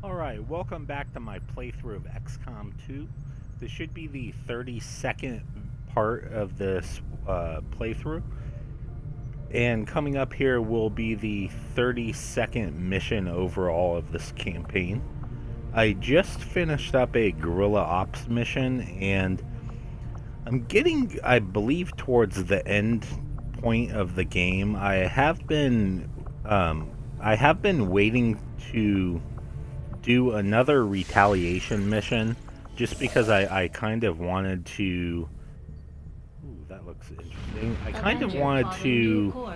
Alright, welcome back to my playthrough of XCOM 2. This should be the 32nd part of this playthrough. And coming up here will be the 32nd mission overall of this campaign. I just finished up a guerrilla ops mission, and I'm getting, I believe, towards the end point of the game. I have been waiting to do another retaliation mission just because I kind of wanted to. Ooh, that looks interesting. I kind of wanted to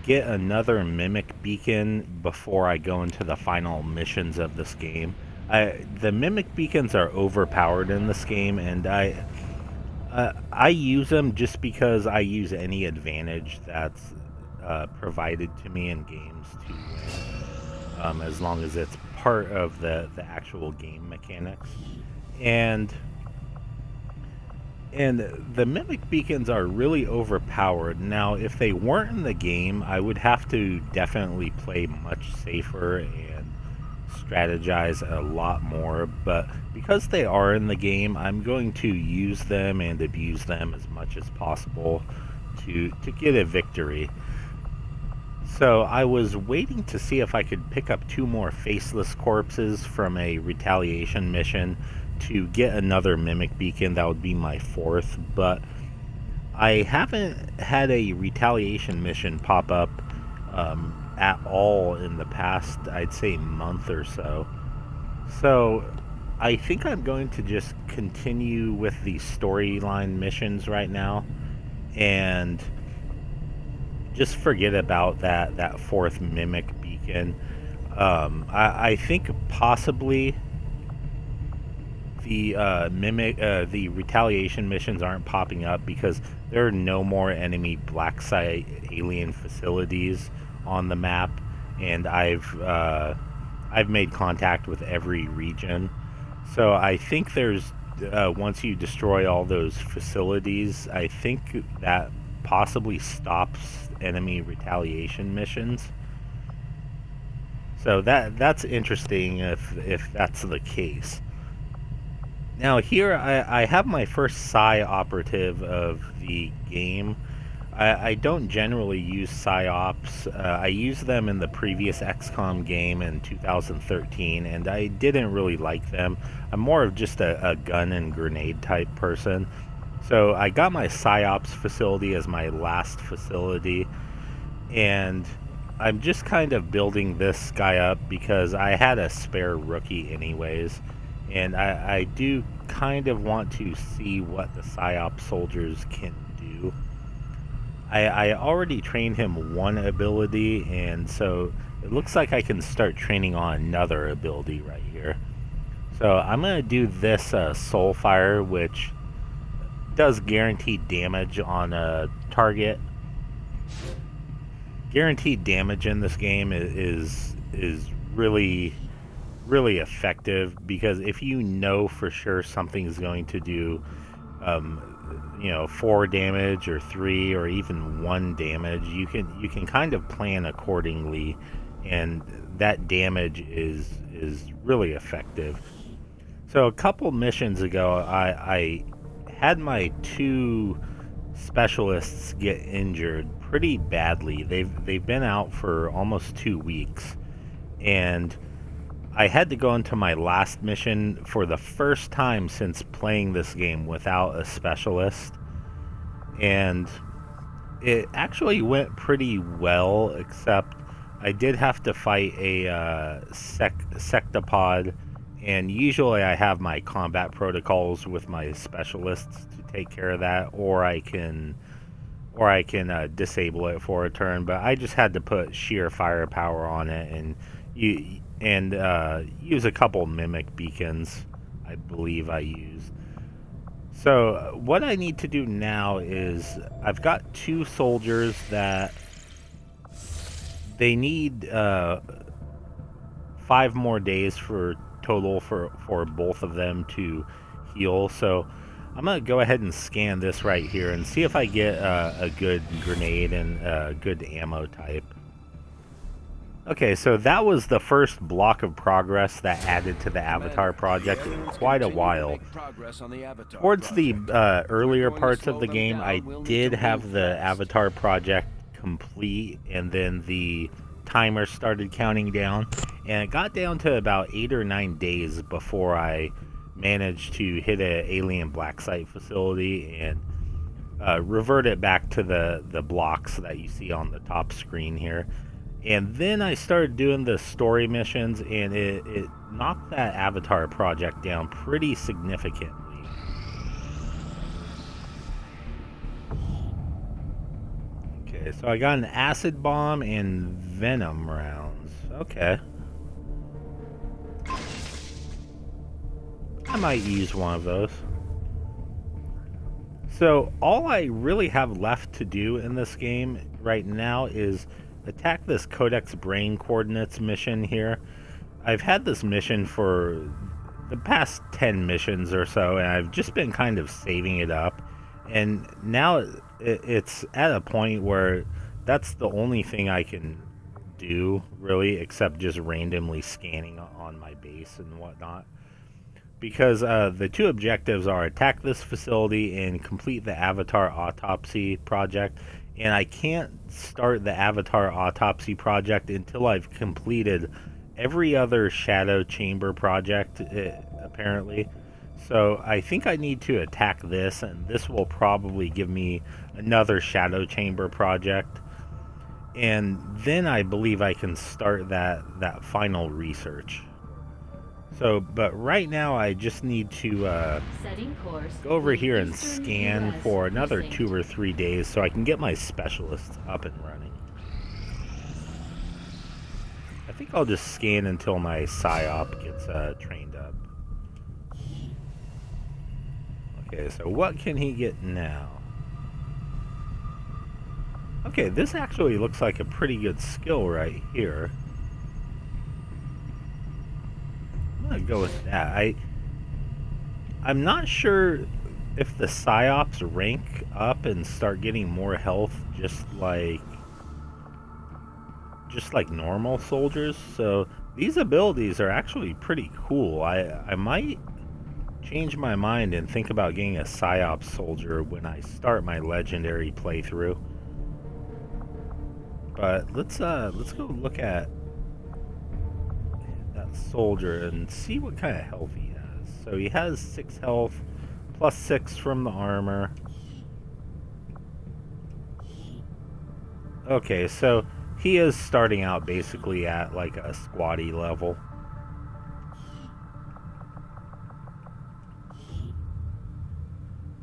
get another mimic beacon before I go into the final missions of this game. The mimic beacons are overpowered in this game, and I use them just because I use any advantage that's provided to me in games to win, as long as it's part of the actual game mechanics. And the mimic beacons are really overpowered. Now, if they weren't in the game, I would have to definitely play much safer and strategize a lot more, but because they are in the game, I'm going to use them and abuse them as much as possible to get a victory. So I was waiting to see if I could pick up 2 more faceless corpses from a retaliation mission to get another mimic beacon. That would be my 4th, but I haven't had a retaliation mission pop up at all in the past, I'd say, month or so. So I think I'm going to just continue with the storyline missions right now and just forget about that 4th mimic beacon. I think possibly the the retaliation missions aren't popping up because there are no more enemy black site alien facilities on the map, and I've made contact with every region. So I think there's once you destroy all those facilities, I think that possibly stops enemy retaliation missions. So that's interesting if that's the case. Now here I have my first psi operative of the game. I don't generally use psyops. I used them in the previous XCOM game in 2013, and I didn't really like them. I'm more of just a gun and grenade type person. So I got my psyops facility as my last facility, and I'm just kind of building this guy up because I had a spare rookie anyways, and I do kind of want to see what the psyops soldiers can do. I already trained him 1 ability, and so it looks like I can start training on another ability right here. So I'm going to do this Soulfire, which does guaranteed damage on a target. Guaranteed damage in this game is really effective, because if you know for sure something's going to do 4 damage or 3 or even 1 damage, you can kind of plan accordingly, and that damage is really effective. So a couple missions ago, I had my 2 specialists get injured pretty badly. They've been out for almost 2 weeks, and I had to go into my last mission for the first time since playing this game without a specialist, and it actually went pretty well, except I did have to fight a sectopod, and usually I have my combat protocols with my specialists to take care of that, or I can disable it for a turn, but I just had to put sheer firepower on it and use a couple mimic beacons, I believe I used. So what I need to do now is I've got 2 soldiers that they need 5 more days for total for both of them to heal. So I'm going to go ahead and scan this right here and see if I get a good grenade and a good ammo type. Okay, so that was the first block of progress that added to the Avatar project in quite a while. Towards the earlier parts of the game, I did have the Avatar project complete, and then the timer started counting down, and it got down to about 8 or 9 days before I managed to hit an alien black site facility and revert it back to the blocks that you see on the top screen here. And then I started doing the story missions, and it knocked that Avatar project down pretty significantly. Okay, so I got an acid bomb and venom rounds. Okay. I might use one of those. So all I really have left to do in this game right now is attack this Codex Brain Coordinates mission here. I've had this mission for the past 10 missions or so, and I've just been kind of saving it up. And now it's at a point where that's the only thing I can do, really, except just randomly scanning on my base and whatnot. Because the two objectives are attack this facility and complete the Avatar Autopsy project. And I can't start the Avatar Autopsy project until I've completed every other Shadow Chamber project, apparently. So I think I need to attack this, and this will probably give me another Shadow Chamber project. And then I believe I can start that final research. So, but right now I just need to go over here and scan for another 2 or 3 days so I can get my specialists up and running. I think I'll just scan until my PSYOP gets trained up. Okay, so what can he get now? Okay, this actually looks like a pretty good skill right here. I'm gonna go with that. I'm not sure if the PSYOPs rank up and start getting more health just like normal soldiers. So these abilities are actually pretty cool. I might change my mind and think about getting a PSYOP soldier when I start my legendary playthrough. But let's go look at soldier and see what kind of health he has. So he has 6 health, plus 6 from the armor. Okay, so he is starting out basically at like a squatty level.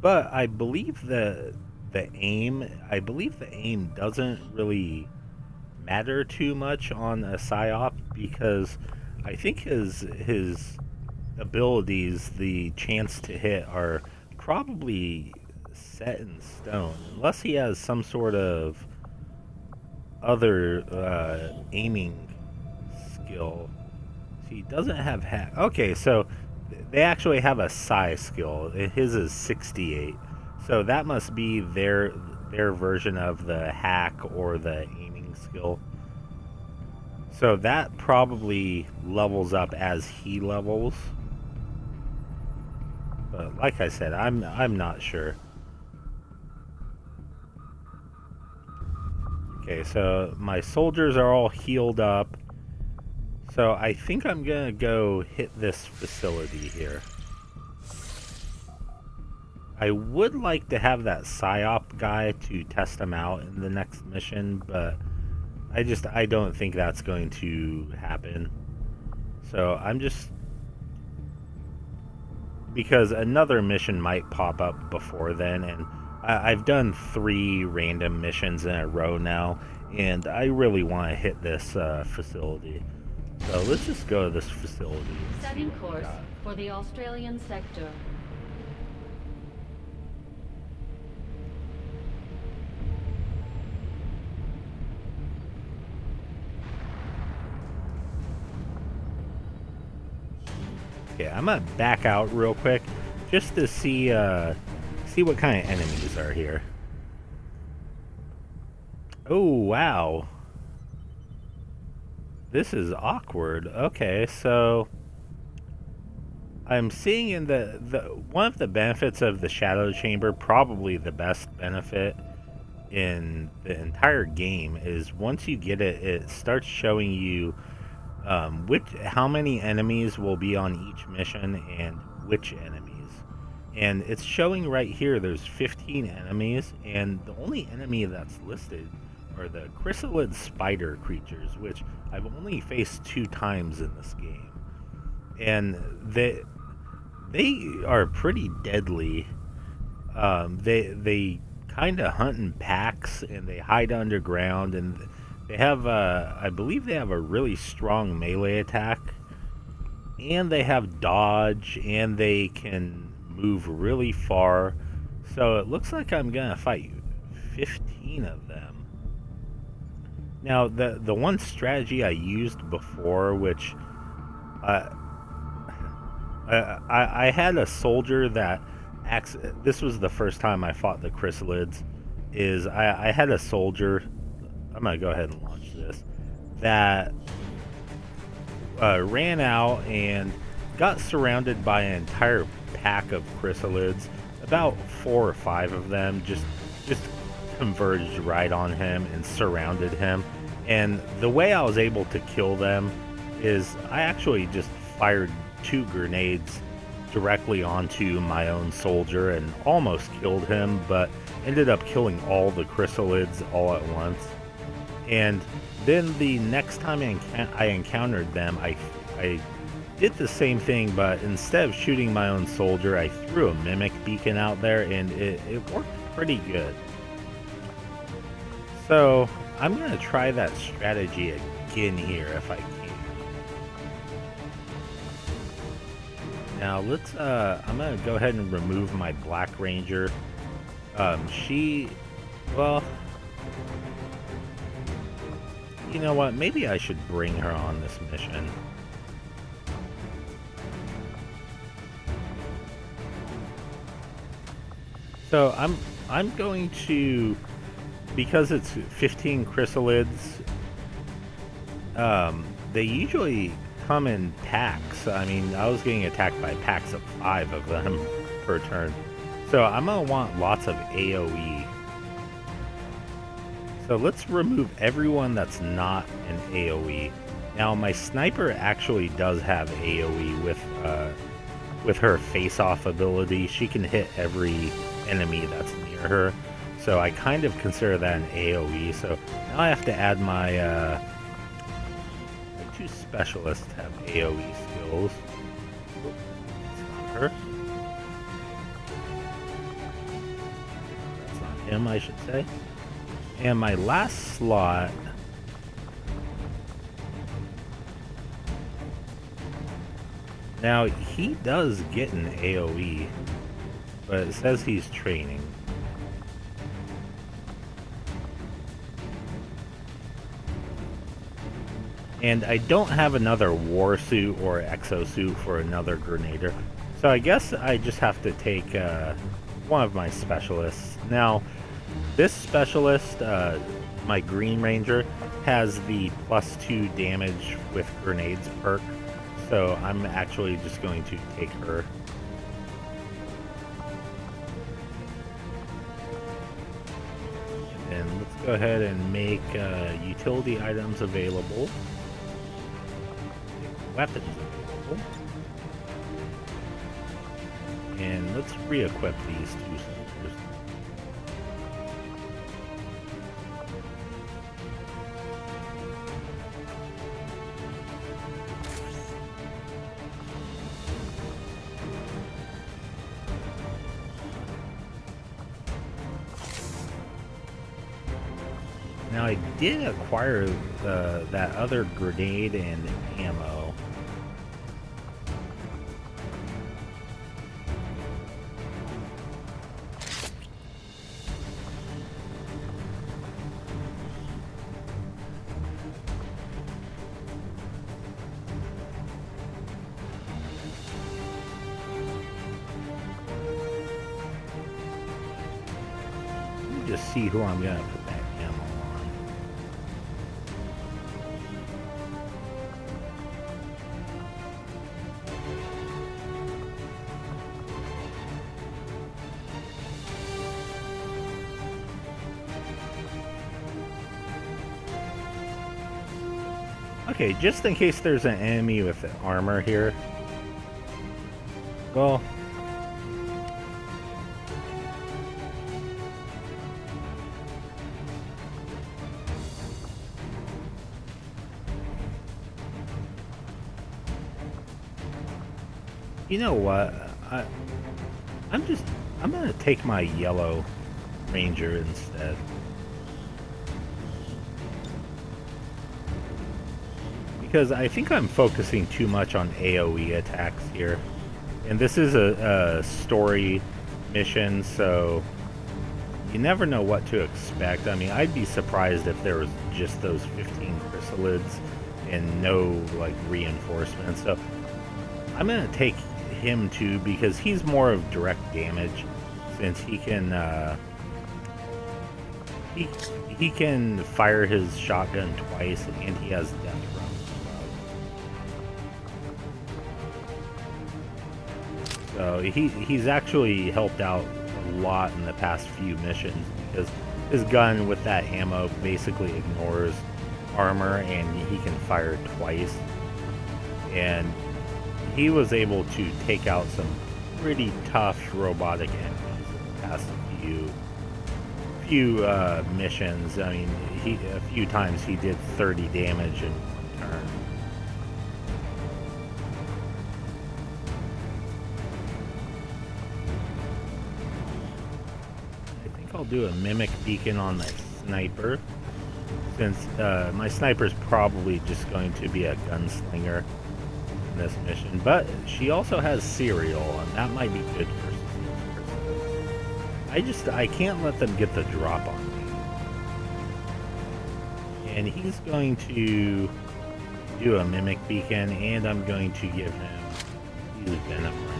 But I believe the aim doesn't really matter too much on a PSYOP, because I think his abilities, the chance to hit, are probably set in stone, unless he has some sort of other aiming skill. So he doesn't have hack. Okay, so they actually have a psi skill. His is 68, so that must be their version of the hack or the aiming skill. So that probably levels up as he levels. But like I said, I'm not sure. Okay, so my soldiers are all healed up. So I think I'm gonna go hit this facility here. I would like to have that PSYOP guy to test him out in the next mission, but I don't think that's going to happen. So I'm just, because another mission might pop up before then, and I've done 3 random missions in a row now, and I really want to hit this facility. So let's just go to this facility. Setting course for the Australian sector. Okay, I'm gonna back out real quick just to see what kind of enemies are here. Oh wow. This is awkward. Okay, so I'm seeing in the one of the benefits of the Shadow Chamber, probably the best benefit in the entire game, is once you get it, it starts showing you how many enemies will be on each mission and which enemies. And it's showing right here there's 15 enemies, and the only enemy that's listed are the chrysalid spider creatures, which I've only faced 2 times in this game. And they are pretty deadly. They kind of hunt in packs, and they hide underground, and they have I believe they have a really strong melee attack, and they have dodge, and they can move really far. So it looks like I'm gonna fight 15 of them. Now the one strategy I used before, which I had a soldier that this was the first time I fought the chrysalids, is I had a soldier, I'm gonna go ahead and launch this, that ran out and got surrounded by an entire pack of chrysalids. About 4 or 5 of them just converged right on him and surrounded him. And the way I was able to kill them is I actually just fired 2 grenades directly onto my own soldier and almost killed him, but ended up killing all the chrysalids all at once. And then the next time I encountered them, I did the same thing, but instead of shooting my own soldier, I threw a mimic beacon out there, and it worked pretty good. So I'm going to try that strategy again here if I can. Now let's I'm going to go ahead and remove my Black Ranger. Well, you know what, maybe I should bring her on this mission. So I'm going to, because it's 15 chrysalids, they usually come in packs. I mean, I was getting attacked by packs of 5 of them per turn. So I'm going to want lots of AoE. So let's remove everyone that's not an AoE. Now my sniper actually does have AoE with her face-off ability. She can hit every enemy that's near her. So I kind of consider that an AoE. So now I have to add my 2 specialists have AoE skills. That's not her. That's not him, I should say. And my last slot, now he does get an AoE, but it says he's training. And I don't have another war suit or exosuit for another grenader, so I guess I just have to take one of my specialists. Now, this specialist, my Green Ranger, has the +2 damage with grenades perk, so I'm actually just going to take her. And let's go ahead and make utility items available. Weapons available. And let's re-equip these 2 soldiers. Now I did acquire that other grenade and ammo. Let me just see who I'm gonna put that ammo on. Okay, just in case there's an enemy with armor here. Well, you know what? I'm gonna take my yellow ranger instead. Because I think I'm focusing too much on AoE attacks here. And this is a story mission, so you never know what to expect. I mean, I'd be surprised if there was just those 15 chrysalids and no, like, reinforcements. So I'm going to take him too, because he's more of direct damage, since he can, he can fire his shotgun twice, and he has death runs. So he's actually helped out a lot in the past few missions, because his gun with that ammo basically ignores armor, and he can fire twice. And he was able to take out some pretty tough robotic enemies in the past few missions. I mean, a few times he did 30 damage in one turn. I'll do a mimic beacon on my sniper, since my sniper's probably just going to be a gunslinger in this mission, but she also has serial, and that might be good for I can't let them get the drop on me. And he's going to do a mimic beacon, and I'm going to give him these venom rounds.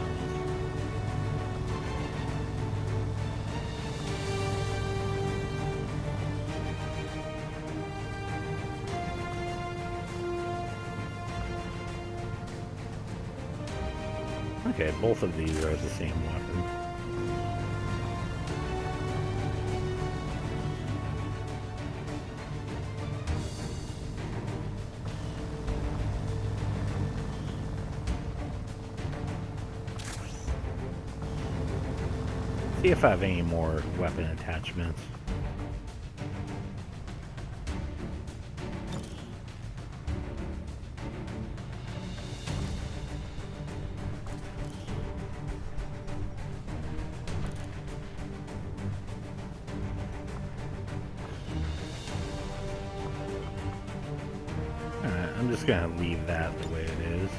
Okay, both of these are the same weapon. See if I have any more weapon attachments. I'm just gonna leave that the way it is.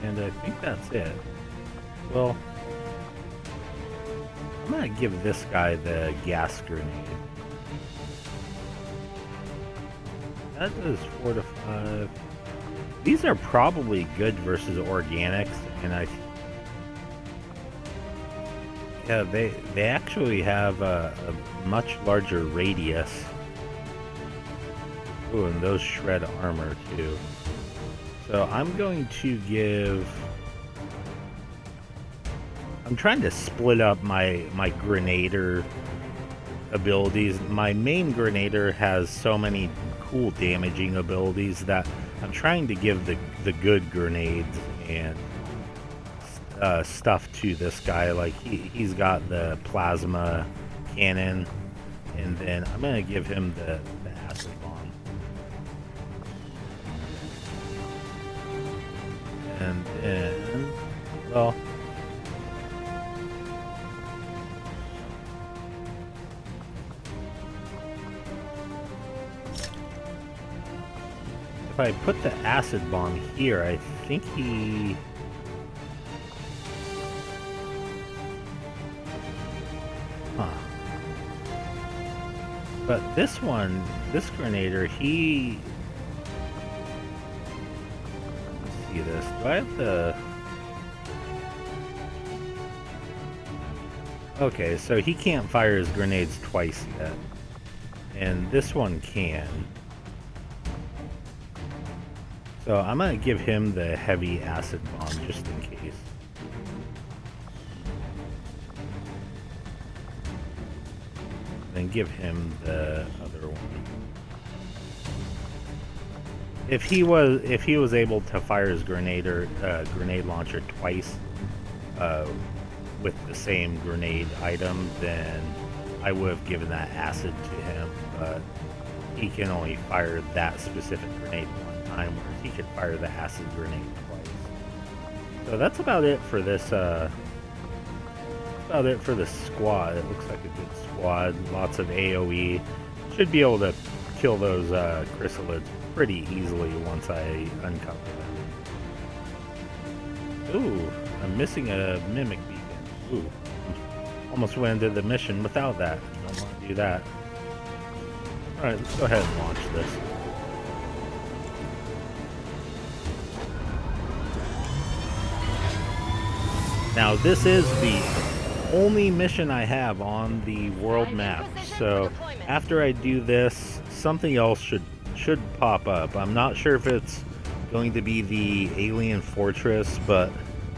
And I think that's it. Well, I'm gonna give this guy the gas grenade. That does 4 to 5. These are probably good versus organics, and yeah, they actually have a much larger radius. Ooh, and those shred armor too. So I'm going to give... I'm trying to split up my Grenader abilities. My main Grenader has so many cool damaging abilities that I'm trying to give the good grenades and stuff to this guy. Like he's got the plasma cannon, and then I'm gonna give him the acid bomb. And then, well, if I put the acid bomb here, I think he... Huh. But this one, this Grenader, he... Let's see this. Do I have the... Okay, so he can't fire his grenades twice yet. And this one can. So I'm going to give him the heavy acid bomb just in case. then give him the other one. If he was able to fire his grenade launcher twice with the same grenade item, then I would have given that acid to him. But he can only fire that specific grenade one time, whereas he could fire the acid grenade twice. So that's about it for this. About it for the squad. It looks like a good squad. Lots of AOE. Should be able to kill those chrysalids pretty easily once I uncover them. Ooh, I'm missing a mimic beacon. Ooh, almost went into the mission without that. Don't want to do that. Alright, let's go ahead and launch this. Now this is the only mission I have on the world map, so after I do this, something else should pop up. I'm not sure if it's going to be the alien fortress, but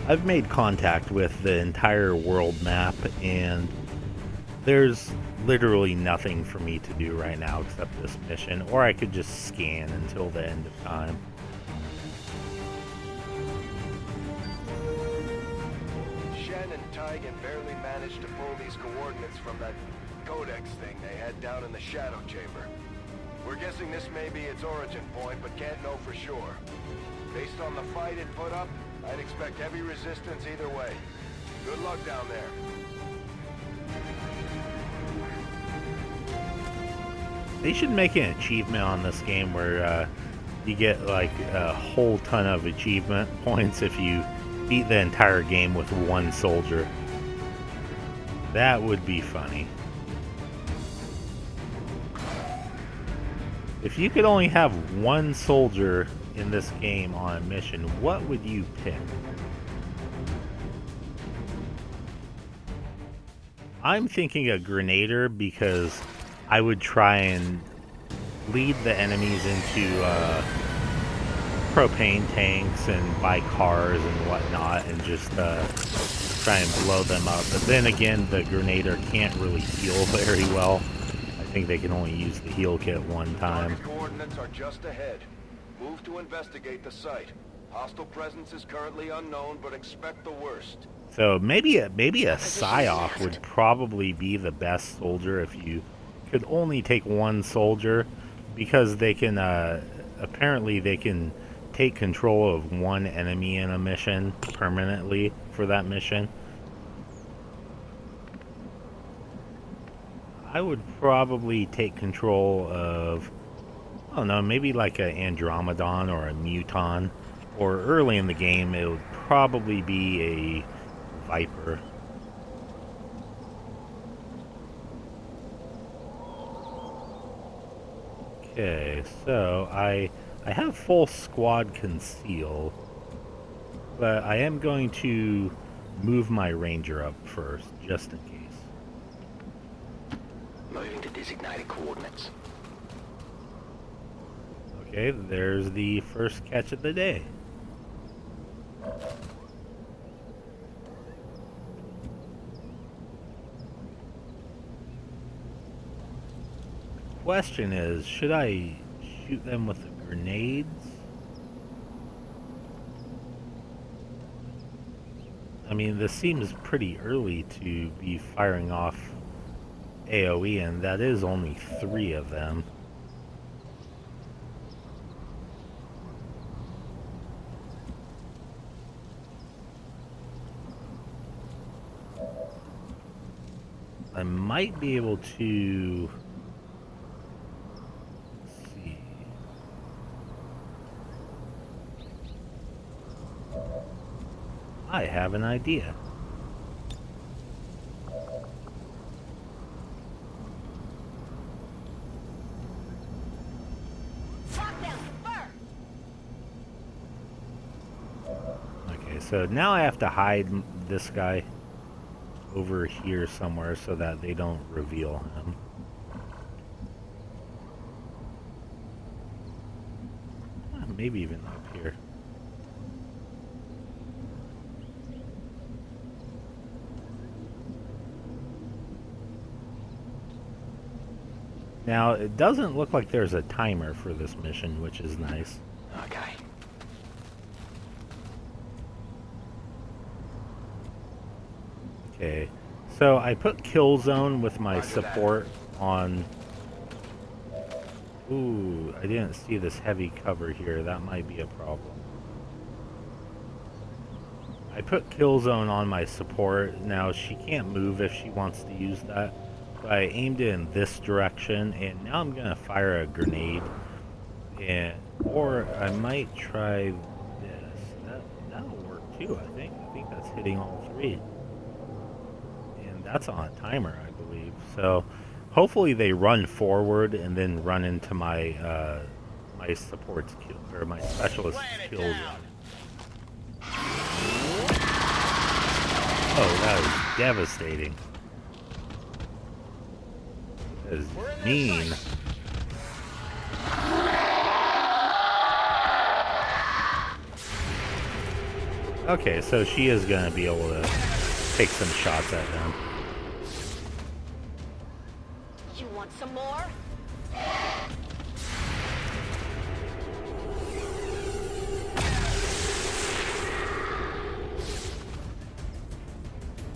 I've made contact with the entire world map and there's literally nothing for me to do right now except this mission, or I could just scan until the end of time. Shen and Tigan barely managed to pull these coordinates from that codex thing they had down in the shadow chamber. We're guessing this may be its origin point, but can't know for sure. Based on the fight it put up, I'd expect heavy resistance either way. Good luck down there. They should make an achievement on this game where you get like a whole ton of achievement points if you beat the entire game with one soldier. That would be funny. If you could only have one soldier in this game on a mission, what would you pick? I'm thinking a grenader because I would try and lead the enemies into propane tanks and buy cars and whatnot and just try and blow them up. But then again, the grenader can't really heal very well. I think they can only use the heal kit one time. Target coordinates are just ahead. Move to investigate the site. Hostile presence is currently unknown, but expect the worst. So maybe a Psyop would probably be the best soldier if you could only take one soldier, because they can apparently they can take control of one enemy in a mission permanently for that mission. I would probably take control of, I don't know, maybe like an Andromedon or a Muton, or early in the game it would probably be a Viper. Okay, so I have full squad conceal, but I am going to move my ranger up first, just in case. Moving to designated coordinates. Okay, there's the first catch of the day. Question is, should I shoot them with the grenades? I mean, this seems pretty early to be firing off AoE, and that is only 3 of them. I might be able to... let's see. I have an idea. Okay, so now I have to hide this guy over here somewhere so that they don't reveal him. Maybe even up here. Now, it doesn't look like there's a timer for this mission, which is nice. Okay. Okay, so I put kill zone with my Roger support on... Ooh, I didn't see this heavy cover here. That might be a problem. I put kill zone on my support. Now, she can't move if she wants to use that. But I aimed it in this direction, and now I'm going to fire a grenade. Or I might try this. That'll work too, I think. I think that's hitting all three. And that's on a timer, I believe. So hopefully they run forward and then run into my my support's kill, or my specialist kill zone. Oh, that was devastating. That is mean. Okay, so she is going to be able to take some shots at them. You want some more?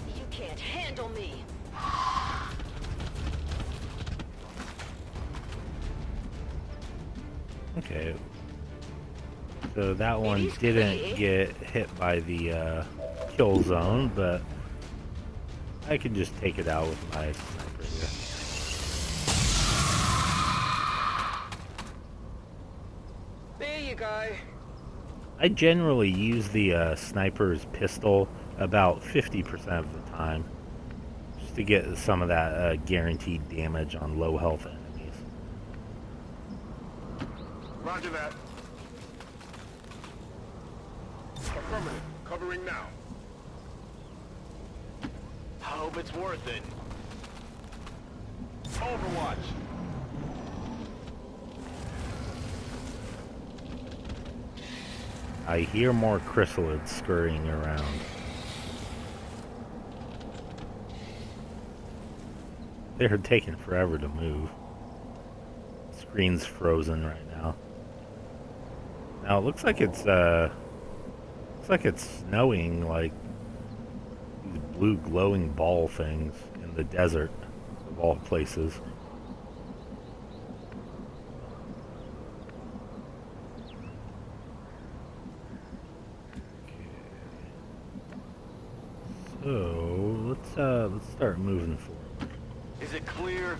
You can't handle me. Okay. So that one didn't get hit by the kill zone, but I can just take it out with my sniper here. There you go. I generally use the sniper's pistol about 50% of the time, just to get some of that guaranteed damage on low health enemies. Roger that. Affirmative. Covering now. I hope it's worth it. Overwatch. I hear more chrysalids scurrying around. They're taking forever to move. Screen's frozen right now. Now it looks like it's snowing, like these blue glowing ball things in the desert of all places. So let's start moving forward. Is it clear?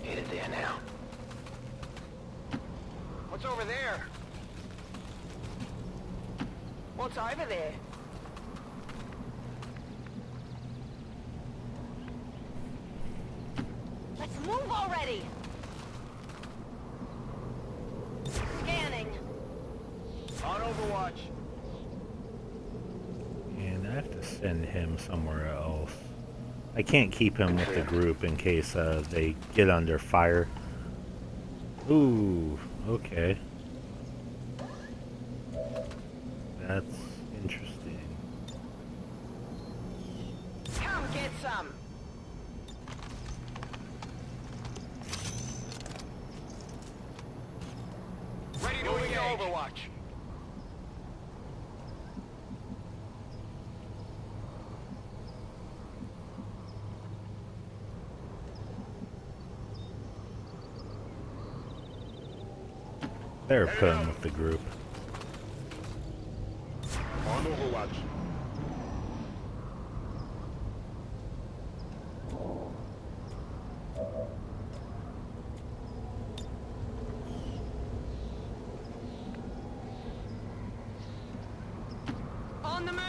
Headed there now. What's over there? What's over there? Let's move already. Scanning. On Overwatch. And I have to send him somewhere else. I can't keep him with the group in case they get under fire. Ooh, okay. That's interesting. Come get some. Ready to engage. Overwatch. They're putting with the group. On Overwatch. On the move.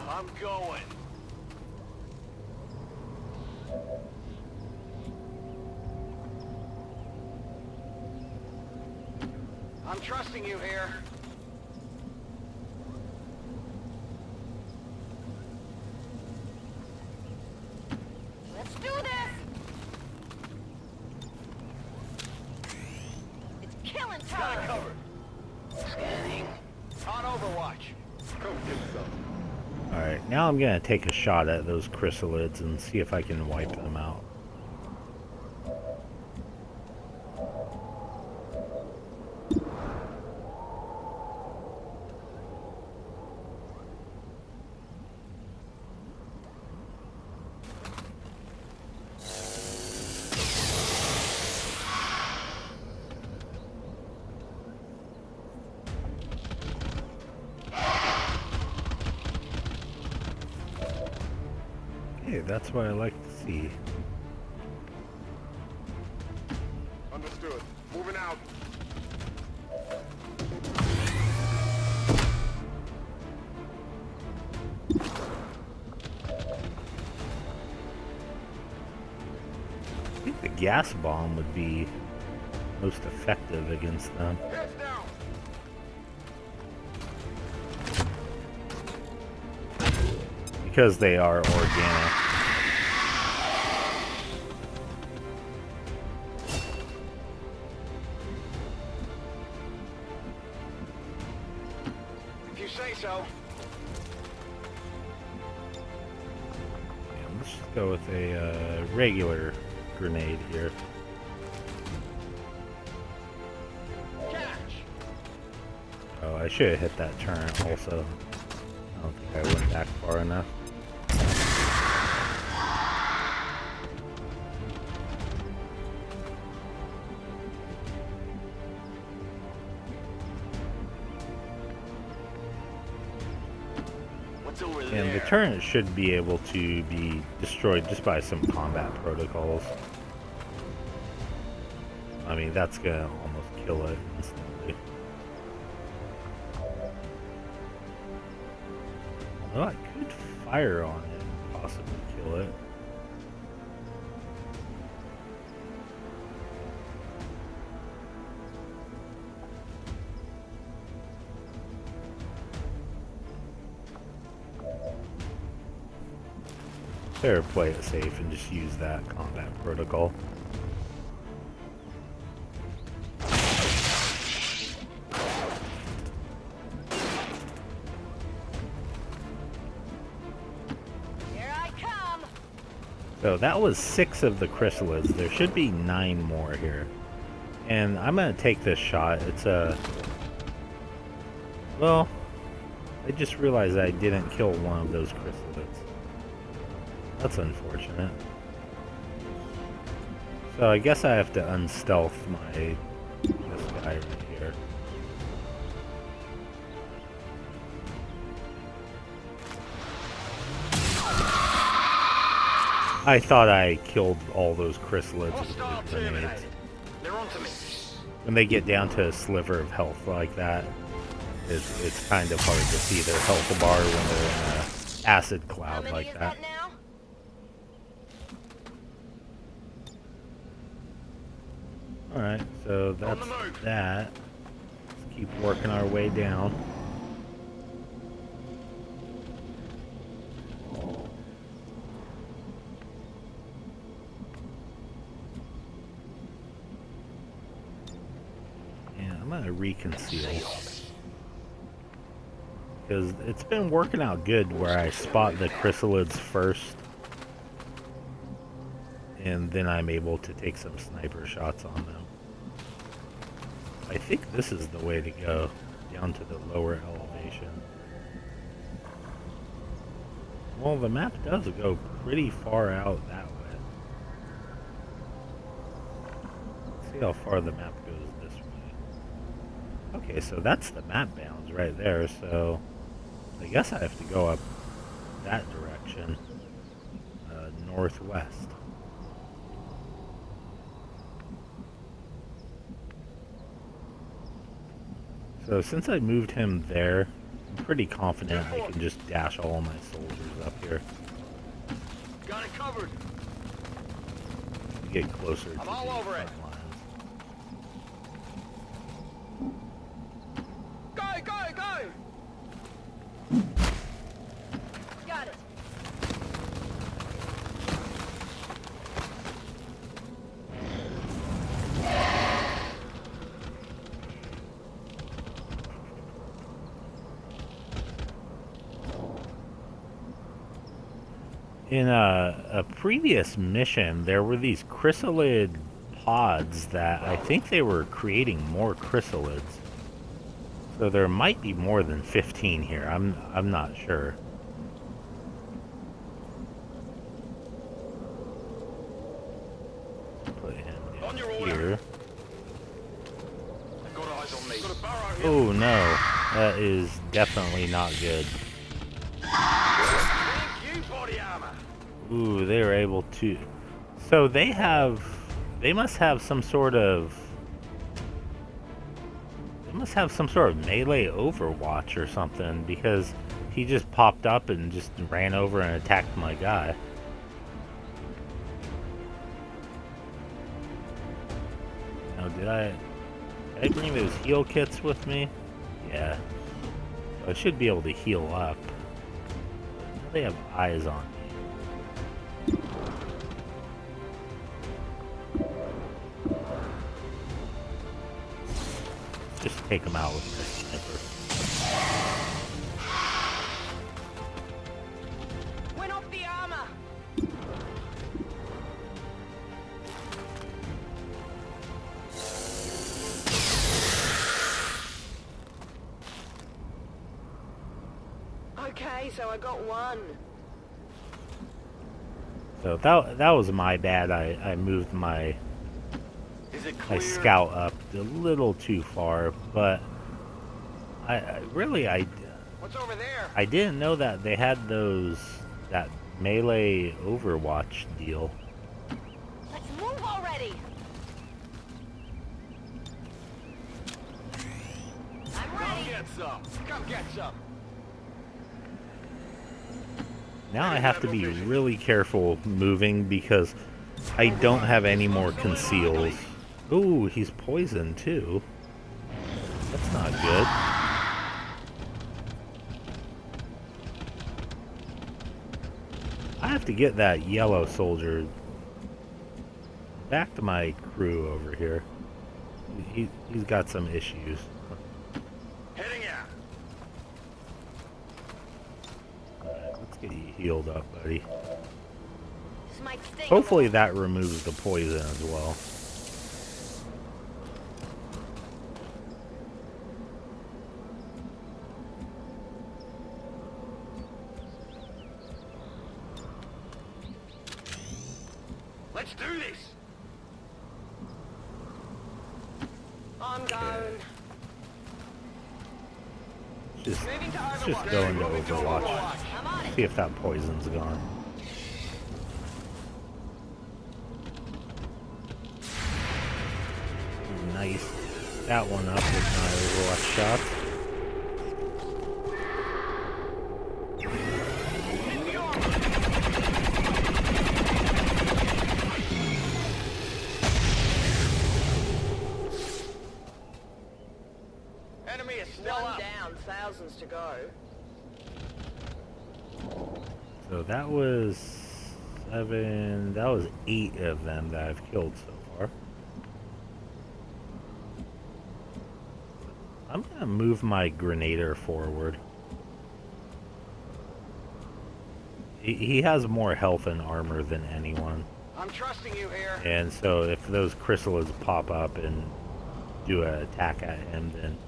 I'm going. I'm trusting you here. Let's do this. It's killing Got it time. covered. Scanning. On Overwatch. Come get some. Alright, now I'm gonna take a shot at those chrysalids and see if I can wipe them out. Okay, that's what I like to see. Understood. Moving out. I think the gas bomb would be most effective against them. Heads down. Because they are organic. If you say so. Yeah, let's just go with a regular grenade here. Catch. Oh, I should have hit that turret also. I don't think I went back far enough. What's over And the turret should be able to be destroyed just by some combat protocols. I mean, that's gonna almost kill it instantly. Well, I could fire on it and possibly kill it. Better play it safe and just use that combat protocol. Here I come. So that was 6 of the chrysalids. There should be 9 more here. And I'm going to take this shot. It's a... Well, I just realized I didn't kill one of those chrysalids. That's unfortunate. So I guess I have to unstealth this guy right here. I thought I killed all those chrysalids with Hostile the grenades. terminated. They're on to me. When they get down to a sliver of health like that, it's kind of hard to see their health bar when they're in an acid How cloud many like is that. that now? Alright, so that's the move. that. Let's keep working our way down. And I'm gonna reconceal. Because it's been working out good where I spot the chrysalids first. And then I'm able to take some sniper shots on them. I think this is the way to go, down to the lower elevation. Well, the map does go pretty far out that way. Let's see how far the map goes this way. Okay, so that's the map bounds right there, so I guess I have to go up that direction, northwest. So since I moved him there, I'm pretty confident I can just dash all my soldiers up here. Got it covered. Get closer to I'm all the over it. front lines. Go! Got it. In a previous mission, there were these chrysalid pods that I think they were creating more chrysalids. So there might be more than 15 here. I'm not sure. Put him On your in order. here. Got eyes on me. Got a barrow here. Oh no, that is definitely not good. Thank you, body armor. Ooh, they were able to. So they must have some sort of. They must have some sort of melee overwatch or something, because he just popped up and just ran over and attacked my guy. Now, did I bring those heal kits with me? Yeah. So I should be able to heal up. Now they have eyes on me. Just take them out with my sniper. Went off the armor. Okay, so I got one. So that was my bad. I moved my Is it my clear? scout up a little too far, but I What's over there? I didn't know that they had that melee Overwatch deal. Let's move already. I'm Come ready. get some. Come get some. Now I have to be really careful moving because I don't have any more conceals. Ooh, he's poisoned too. That's not good. I have to get that yellow soldier back to my crew over here. He's got some issues. Heading out. Alright, let's get you healed up, buddy. This might sting. Hopefully that removes the poison as well. Let's do this. I'm going. Just, Moving to let's Overwatch. just go into Overwatch. I'm on it. See if that poison's gone. Nice. That one up with my Overwatch shots. Enemy is still One up. down, thousands to go. So that was 7. That was 8 of them that I've killed so far. I'm gonna move my Grenader forward. He has more health and armor than anyone. I'm trusting you here. And so if those chrysalids pop up and do an attack at him, then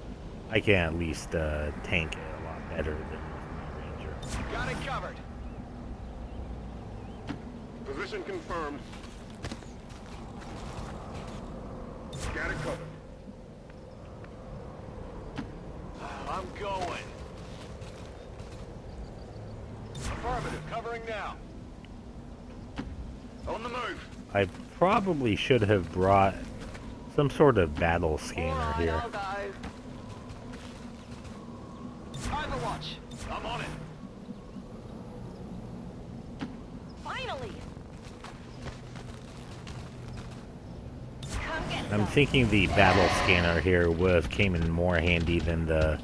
I can at least tank it a lot better than with my ranger. Got it covered. Position confirmed. Got it covered. I'm going. Affirmative. Covering now. On the move. I probably should have brought some sort of battle scanner Alright, here. I'll go. Overwatch. I'm on it. Finally. Come get I'm some. thinking the battle scanner here would have came in more handy than the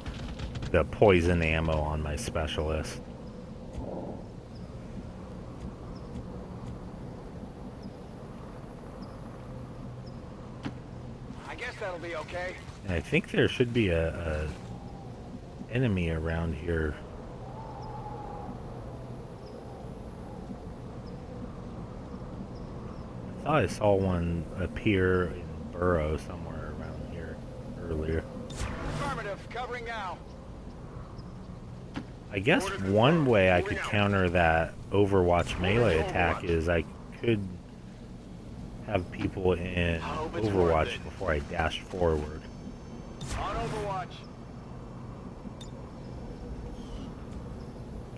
poison ammo on my specialist. I guess that'll be okay. And I think there should be a enemy around here. thought I saw one appear in Burrow somewhere around here earlier. Affirmative, covering now. I guess one way I could counter that Overwatch melee attack is I could have people in Overwatch before I dash forward. On Overwatch.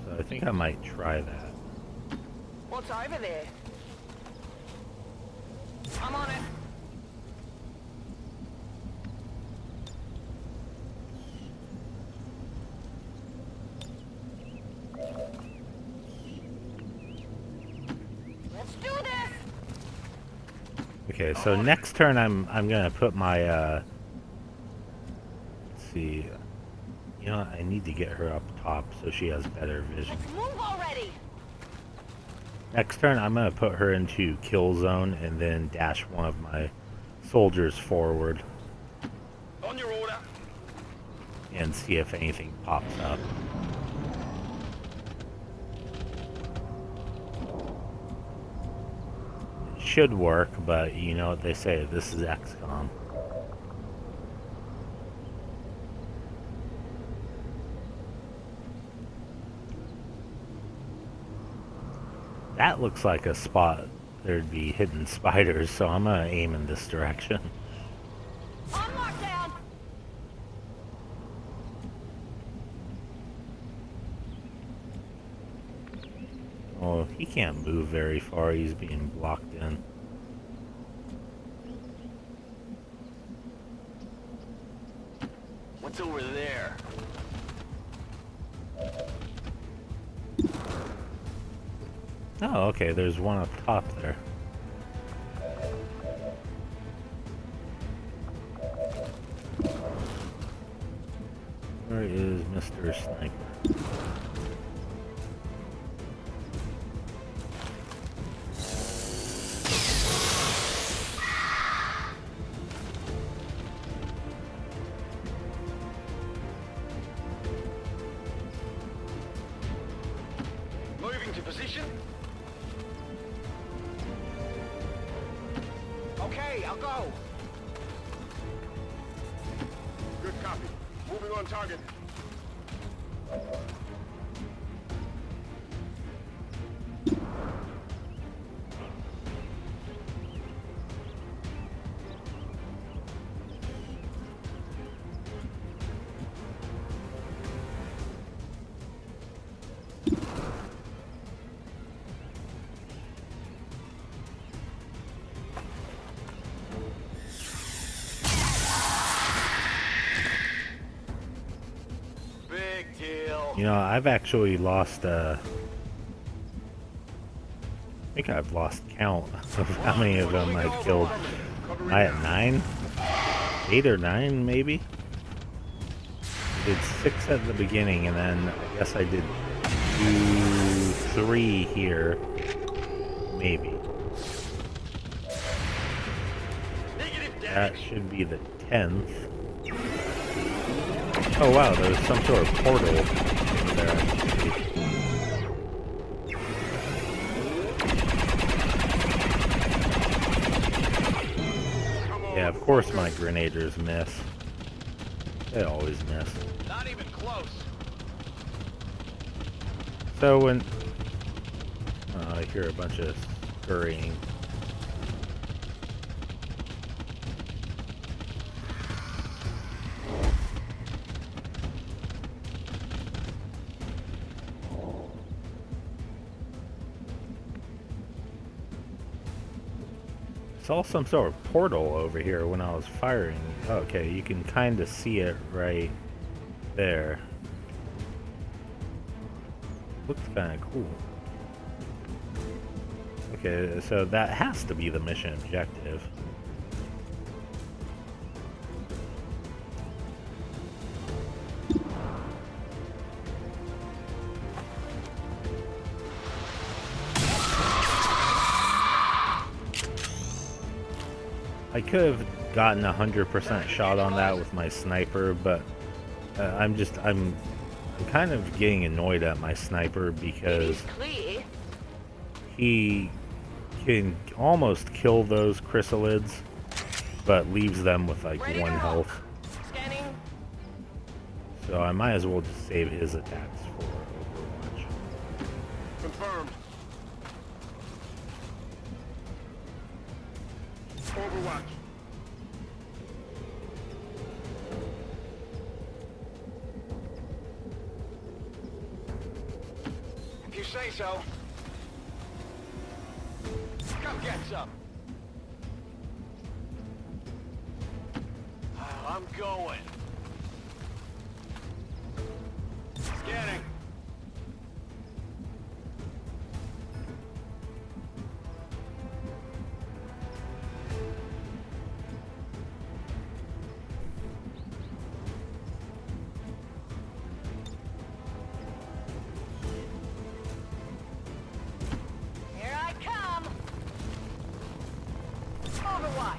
So I think I might try that. What's over there? I'm on it. Let's do this. Okay, so next turn I'm gonna put my let's see. You know, I need to get her up top so she has better vision. Let's move already. Next turn I'm gonna put her into kill zone and then dash one of my soldiers forward On your order. and see if anything pops up. It should work, but you know what they say, this is XCOM. That looks like a spot there'd be hidden spiders, so I'm gonna aim in this direction. On lockdown. Oh, he can't move very far, he's being blocked in. What's over there? Oh, okay, there's one up top there. Where is Mr. Sniper? Moving to position. Okay, I'll go. Good copy. Moving on target. Big deal. You know, I've actually lost, I think I've lost count of how many of them I've killed. Am I at 9? 8 or 9, maybe? I did 6 at the beginning, and then I guess I did 2, 3 here. Maybe. Negative That damage. should be the 10th. Oh wow, there's some sort of portal over there. Yeah, of course my grenaders miss. They always miss. Not even close. So when I hear a bunch of scurrying. Saw some sort of portal over here when I was firing. Okay, you can kind of see it right there. Looks kind of cool. Okay, so that has to be the mission objective. I could have gotten 100% shot on that with my sniper, but I'm kind of getting annoyed at my sniper because Clear. he can almost kill those chrysalids, but leaves them with like Ready 1 to roll. health. Scanning. So I might as well just save his attacks for Overwatch. Confirmed. Overwatch. If you say so. Come get some. I'm going. Scanning. Here I come. Overwatch.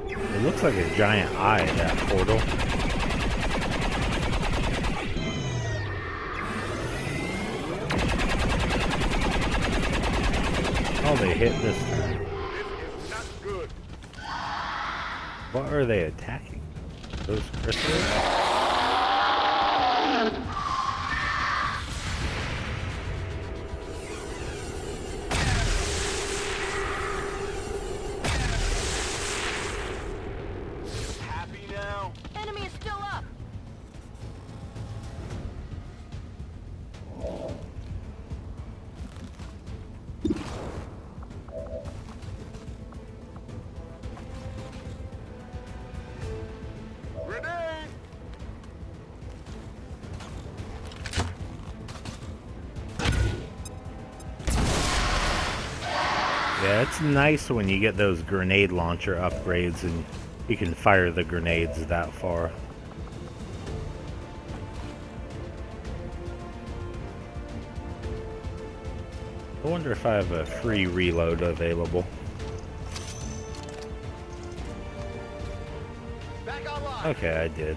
It looks like a giant eye, that portal. Oh, they hit this turn. This is not good. What are they attacking? Those crystals? Happy now? Enemy is still up. Grenade! Yeah, it's nice when you get those grenade launcher upgrades and you can fire the grenades that far. I wonder if I have a free reload available. Back online. Okay, I did.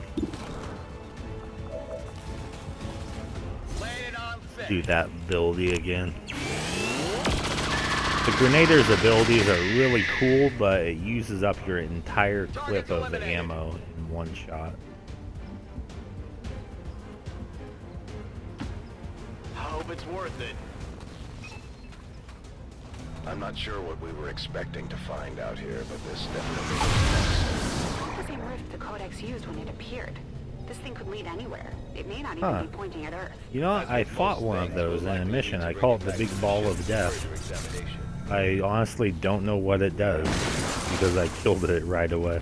Laying it on thick. Do that ability again. The Grenader's abilities are really cool, but it uses up your entire clip of ammo in one shot. Hope it's worth it. I'm not sure what we were expecting to find out here, but this definitely makes Not the same rift the Codex used when it appeared. This thing could lead anywhere. It may not even Huh. be pointing at Earth. You know, I fought one of those in a mission. I call it the Big Ball of Death. I honestly don't know what it does, because I killed it right away.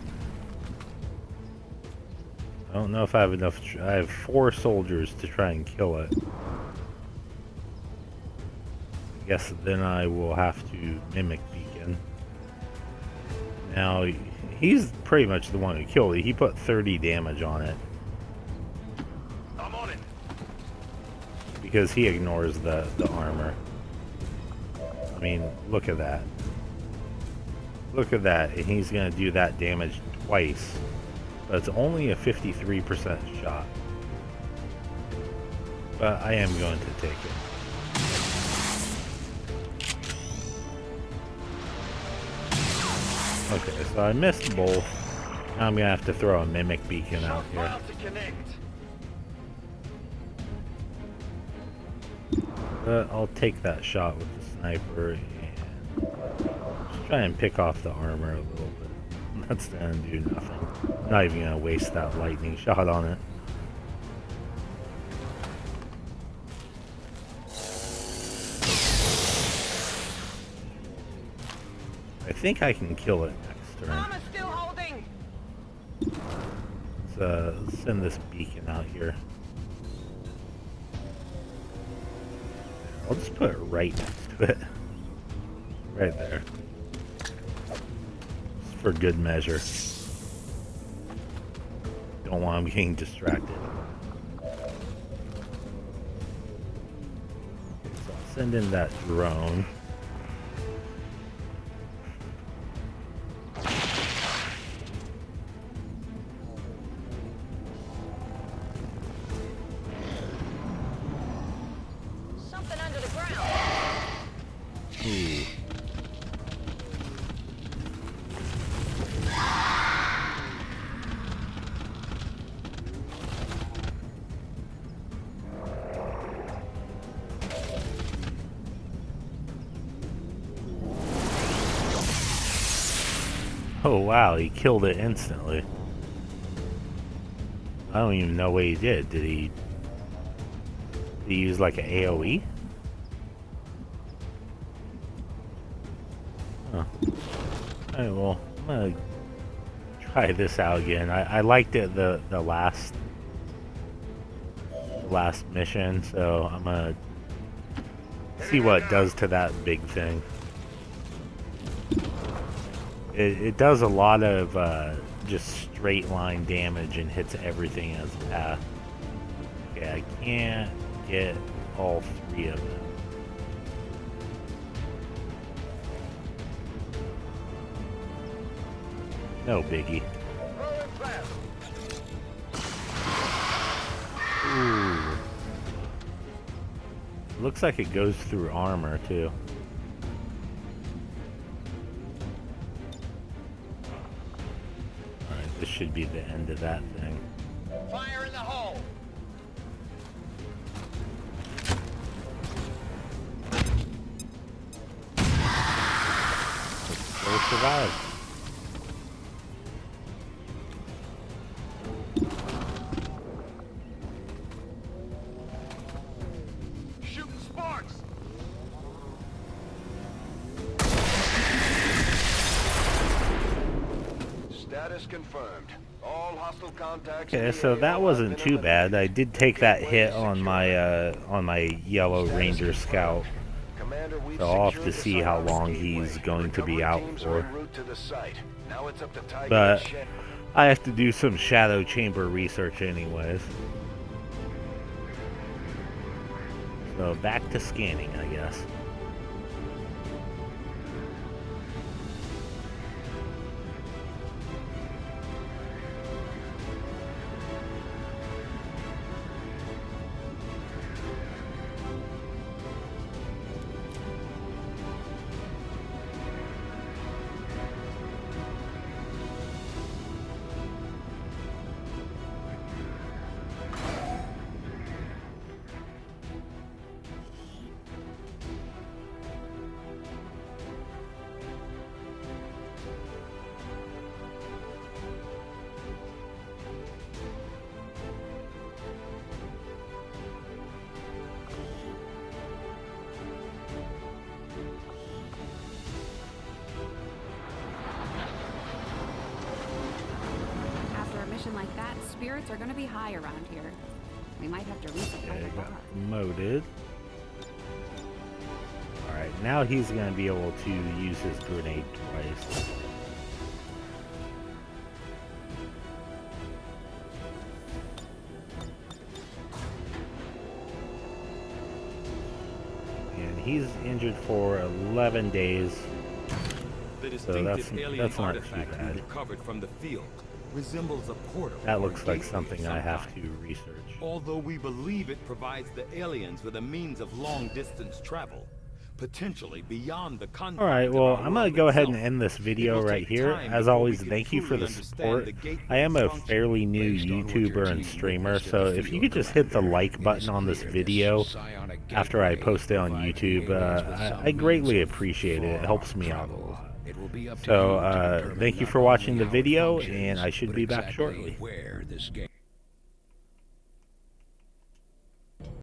I don't know if I have enough. I have 4 soldiers to try and kill it. I guess then I will have to mimic Beacon. Now, he's pretty much the one who killed it. He put 30 damage on it. I'm on it. Because he ignores the armor. I mean, look at that. Look at that, and he's gonna do that damage twice. But it's only a 53% shot. But I am going to take it. Okay, so I missed both. Now I'm gonna have to throw a mimic beacon out here. About to connect. But I'll take that shot with the sniper and just try and pick off the armor a little bit. That's gonna do nothing. I'm not even gonna waste that lightning shot on it. I think I can kill it next turn. Armor still holding. Let's send this beacon out here. I'll just put it right next to it. Right there. Just for good measure. Don't want him getting distracted. Okay, so I'll send in that drone. Oh wow, he killed it instantly. I don't even know what he did. Did he use like an AoE? Huh. Alright, well, I'm gonna try this out again. I liked it the last mission, so I'm gonna see what it does to that big thing. It does a lot of just straight line damage and hits everything in its path. Okay, I can't get all three of them. No biggie. Ooh. Looks like it goes through armor too. Alright, this should be the end of that thing. Fire in the hole! It still survives. Shooting sparks! Status confirmed. All hostile contacts... Okay, so that wasn't too bad. I did take that hit on my yellow Ranger Scout. Commander, we've So I'll have to secured the see how Cyrus long gateway. he's going to be out Recovery teams are for. en route to the site. Now it's up to Tiger But and Shen. I have to do some shadow chamber research anyways. So back to scanning, I guess. After a mission like that, spirits are gonna be high around here. We might have to resupply Okay, the got bar. promoted. Alright, now he's going to be able to use his grenade twice. And he's injured for 11 days. The So distinctive alien that's not too artifact we bad. recovered from the field resembles a portal. That or looks like gateway something of I some have kind. to research. Although we believe it provides the aliens with a means of long-distance travel, potentially beyond the confines Alright, of well, our I'm going to world go ahead and itself. end this It video will right take here. time As before always, we can thank you for truly the understand support. the gateway's I am a function. fairly new Based on what YouTuber your and team streamer, witnessed so in the if you field, could just hit the Commander, like it button is on this clear video psionic after I gateway post it on provides YouTube, aliens with some I greatly means of appreciate it. It helps me out a travel. lot. It will be up to So, you to determine thank you not for watching only the how it video, functions, and I should but be back exactly shortly. where this game